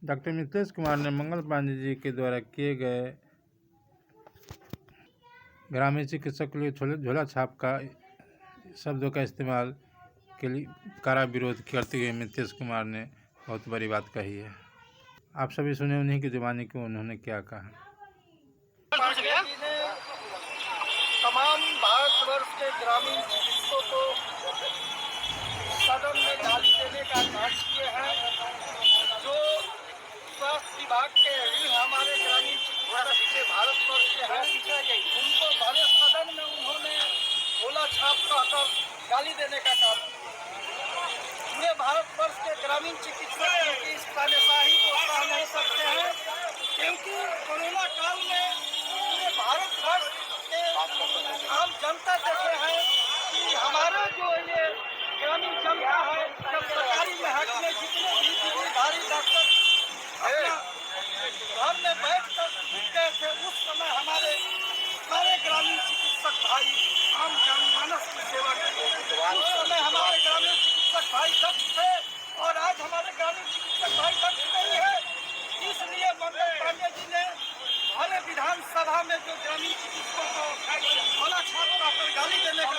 Doctor Mithilesh Kumar ने मंगल पांडे जी के द्वारा किए गए ग्रामीण चिकित्सक के लिए झोला छाप का शब्दों का इस्तेमाल के लिए कड़ा विरोध करते हुए मिथिलेश कुमार ने बहुत बड़ी बात कही है। आप सभी सुने उन्हीं की जुबानी को उन्होंने क्या कहा। तमाम भारतवर्ष के ग्रामीण चिकित्सकों को सदन में गाली देने का कार्य किए हैं। जो स्वास्थ्य विभाग के ऋण हमारे ग्रामीण चिकित्सक के भारतवर्ष के हैं, उनको भले सदन में उन्होंने झोला छाप कहकर गाली देने का काम किया। पूरे भारतवर्ष के ग्रामीण चिकित्सक उनकी इस तानाशाही को सह नहीं सकते हैं, क्योंकि कोरोना काल में पूरे भारतवर्ष के आम जनता देखे हैं कि हमारे जो ये ग्रामीण जनता है, जब सरकारी महकमे में जितने भी डिग्रीधारी डॉक्टर अपना घर में बैठ कर गए थे, उस समय हमारे सारे ग्रामीण चिकित्सक भाई आम जनमानस की सेवा किए। उस समय हमारे ग्रामीण चिकित्सक भाई दक्ष थे और आज हमारे ग्रामीण चिकित्सक भाई दक्ष नहीं है। इसलिए मंगल पांडे जी ने भले विधानसभा में जो ग्रामीण चिकित्सकों को झोला छाप कर गाली देने का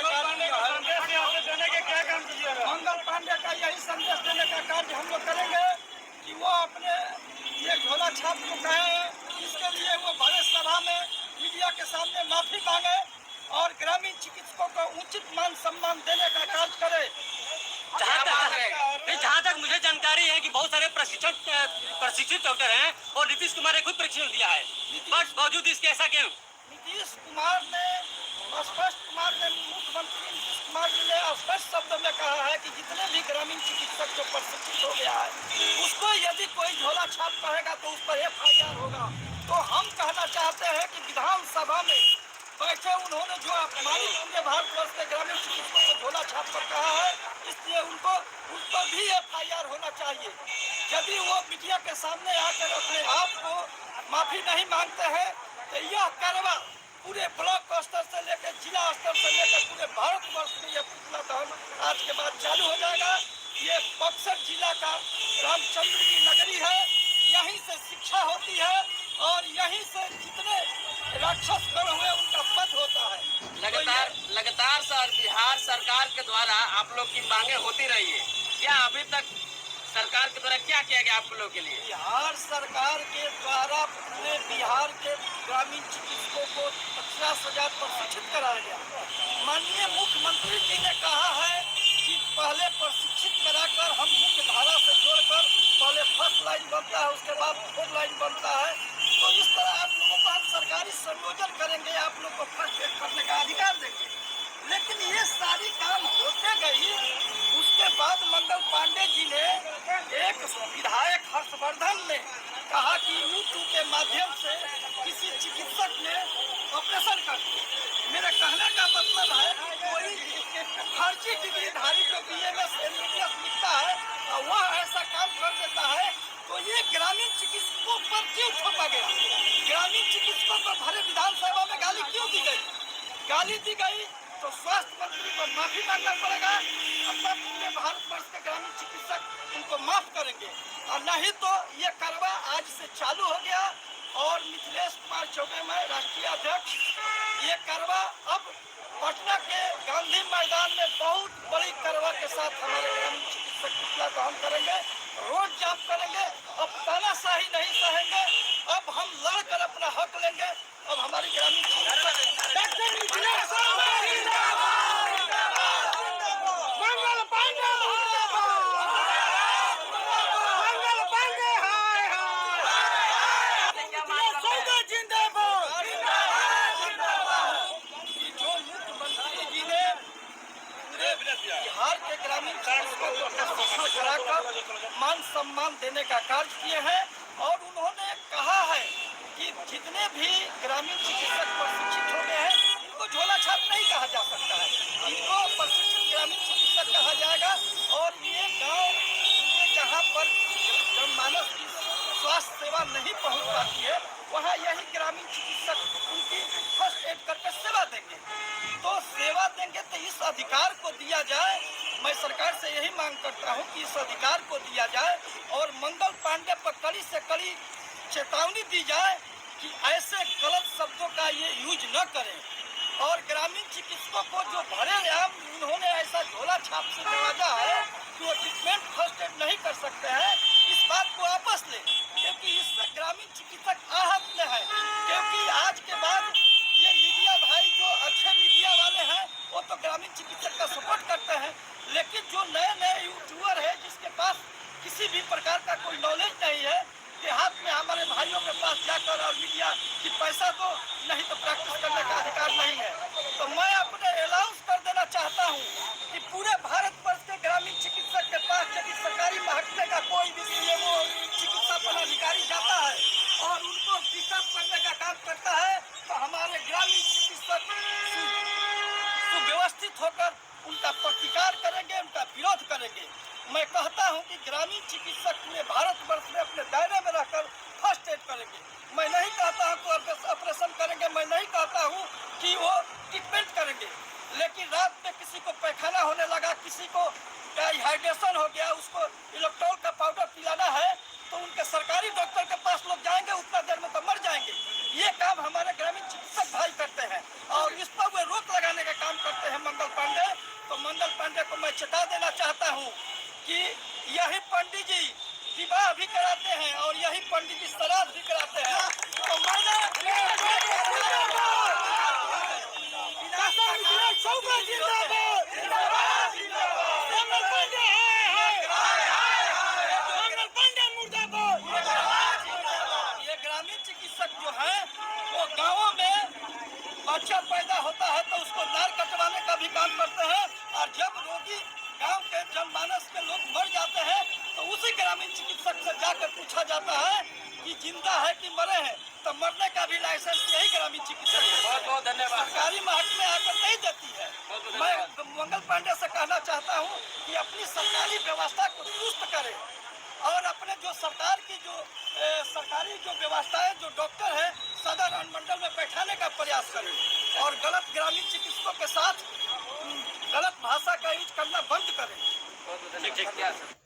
मंगल पांडे का यही संदेश देने का कार्य हम लोग करेंगे कि वो अपने ये झोला छाप को कहे, इसके लिए वो बड़े सभा में मीडिया के सामने माफी मांगे और ग्रामीण चिकित्सकों को उचित मान सम्मान देने का कार्य करे। जहाँ तक मुझे जानकारी है कि बहुत सारे प्रशिक्षित डॉक्टर हैं और नीतीश कुमार ने खुद प्रशिक्षण दिया है, बट बावजूद इसके ऐसा क्यों? नीतीश कुमार ने मुख्यमंत्री नीतीश कुमार जी ने स्पष्ट शब्द में कहा है कि जितने भी ग्रामीण चिकित्सक जो प्रशिक्षित हो गया है, उसको यदि कोई झोला छाप कहेगा तो उस पर FIR होगा। तो हम कहना चाहते हैं कि विधानसभा में बैठे उन्होंने जो हमारी पूरे भारतवर्ष के ग्रामीण चिकित्सकों को झोला छाप कर कहा है, इसलिए उन पर भी FIR होना चाहिए। यदि वो मीडिया के सामने आकर अपने आप को माफी नहीं मांगते हैं तो यह कार्रवाई पूरे ब्लॉक स्तर से लेकर जिला स्तर से लेकर पूरे भारतवर्ष में यह पुतला दहन आज के बाद चालू हो जाएगा। ये बक्सर जिला का रामचंद्र की नगरी है, यहीं से शिक्षा होती है और यहीं से जितने राक्षस कर हुए उनका पद होता है। लगातार सर बिहार सरकार के द्वारा आप लोग की मांगे होती रही है, क्या अभी तक सरकार के द्वारा क्या किया गया आप लोगों के लिए? बिहार सरकार के द्वारा पूरे बिहार के ग्रामीण चिकित्सकों को 50,000 प्रशिक्षित कराया गया। माननीय मुख्यमंत्री जी ने कहा है कि पहले प्रशिक्षित कराकर हम मुख्य धारा से जोड़कर पहले फर्स्ट लाइन बनता है, उसके बाद फोर्थ लाइन बनता है। तो इस तरह आप लोगों को हम सरकारी संयोजन करेंगे, आप लोग को फर्स्ट एड करने का अधिकार देंगे। लेकिन ये सारी काम होते गई, उसके बाद मंगल पांडे जी ने एक विधायक हर्षवर्धन ने कहा कि YouTube के माध्यम से किसी चिकित्सक ने ऑपरेशन कर दिया। मेरे कहने का मतलब है कि कोई फर्जी डिग्रीधारी जो BMS MBBS लिखता है और वह ऐसा काम कर देता है, तो ये ग्रामीण चिकित्सकों पर क्यों थोपा गया? ग्रामीण चिकित्सकों पर भरे विधानसभा में गाली क्यों दी गई? गाली दी गई तो स्वास्थ्य मंत्री को माफी मांगना पड़ेगा, तब पूरे भारतवर्ष के ग्रामीण चिकित्सक उनको माफ करेंगे। और नहीं तो ये कार्रवाई आज से चालू हो गया और मिथिलेश कुमार चौबे में राष्ट्रीय अध्यक्ष, ये कार्रवाई अब पटना के गांधी मैदान में बहुत बड़ी कार्रवाई के साथ हमारे ग्रामीण चिकित्सक पुतला दहन करेंगे, रोड जाम करेंगे। अब तानाशाही नहीं सहेंगे, अब हम लड़कर अपना हक लेंगे। अब हमारी ग्रामीण बिहार के ग्रामीण चिकित्सकों को प्रशिक्षण कराकर मान सम्मान देने का कार्य किए हैं और उन्होंने कहा है कि जितने भी ग्रामीण चिकित्सक प्रशिक्षित हो गए हैं, इनको झोला छाप नहीं कहा जा सकता है, इनको प्रशिक्षित ग्रामीण चिकित्सक कहा जाएगा। और ये गाँव जहाँ पर जनमानस की स्वास्थ्य सेवा नहीं पहुँच पाती है, वहाँ यही ग्रामीण चिकित्सक उनकी फर्स्ट एड करके सेवा देंगे। तो सेवा देंगे तो इस अधिकार को दिया जाए मैं सरकार से यही मांग करता हूं कि इस अधिकार को दिया जाए और मंगल पांडे पर कड़ी से कड़ी चेतावनी दी जाए कि ऐसे गलत शब्दों का ये यूज न करें। और ग्रामीण चिकित्सकों को जो भरे आम उन्होंने ऐसा झोला छाप से नवाजा है कि वो ट्रीटमेंट फर्स्ट एड नहीं कर सकते हैं, इस बात को वापस लें, क्योंकि इससे ग्रामीण चिकित्सक आहत में है। क्योंकि आज के बाद ये मीडिया भाई जो अच्छे मीडिया वाले हैं वो तो ग्रामीण चिकित्सक का सपोर्ट करते हैं, लेकिन जो नए नए यूट्यूबर है जिसके पास किसी भी प्रकार का कोई नॉलेज नहीं है, देहात में हमारे भाइयों के पास जाकर और मीडिया की पैसा दो नहीं तो प्रैक्टिस करने का अधिकार नहीं है। तो मैं अपने अनाउंस कर देना चाहता हूँ कि पूरे भारतवर्ष के ग्रामीण चिकित्सक के पास यदि सरकारी महकमे का कोई भी सीएमओ चिकित्सा पदाधिकारी जाता है और उनको डिस्टर्ब करने का काम करता है तो हमारे ग्रामीण चिकित्सक सुव्यवस्थित होकर उनका प्रतिकार करेंगे, उनका विरोध करेंगे। मैं कहता हूं कि ग्रामीण चिकित्सक पूरे भारतवर्ष में अपने दायरे में रहकर फर्स्ट एड करेंगे। मैं नहीं कहता हूं कि ऑपरेशन करेंगे, मैं नहीं कहता हूं कि वो ट्रीटमेंट करेंगे, लेकिन रात में किसी को पैखाना होने लगा, किसी को डिहाइड्रेशन हो गया, उसको इलेक्ट्रॉल का पाउडर पिलाना है तो उनके सरकारी डॉक्टर के पास लोग जाएंगे, उतना देर में तो मर जाएंगे। ये काम हमारे ग्रामीण चिकित्सक भाई करते हैं और इस पर वे रोक लगाने का काम करते हैं मंगल पांडे। तो मंगल पांडे को मैं चेता देना चाहता हूँ कि यही पंडित जी विवाह भी कराते हैं और यही पंडित जी श्राद्ध भी कराते हैं। तो मैंने ये ग्रामीण चिकित्सक जो है वो गाँवों में बच्चा पैदा होता है तो उसको नार कटवाने का भी काम करते हैं और जब रोगी गांव के जनमानस के लोग मर जाते हैं तो उसी ग्रामीण चिकित्सक से जाकर पूछा जाता है कि जिंदा है कि मरे हैं, तो मरने का भी लाइसेंस यही ग्रामीण चिकित्सक बहुत बहुत धन्यवाद। सरकारी महकमे आकर नहीं देती है। मैं मंगल पांडे से कहना चाहता हूँ कि अपनी सरकारी व्यवस्था को दुरुस्त करें और अपने जो सरकार की जो सरकारी जो व्यवस्थाएं जो डॉक्टर है सदर अनुमंडल में बैठाने का प्रयास करें और गलत ग्रामीण चिकित्सकों के साथ गलत भाषा का यूज करना बंद करें। ठीक ठीक।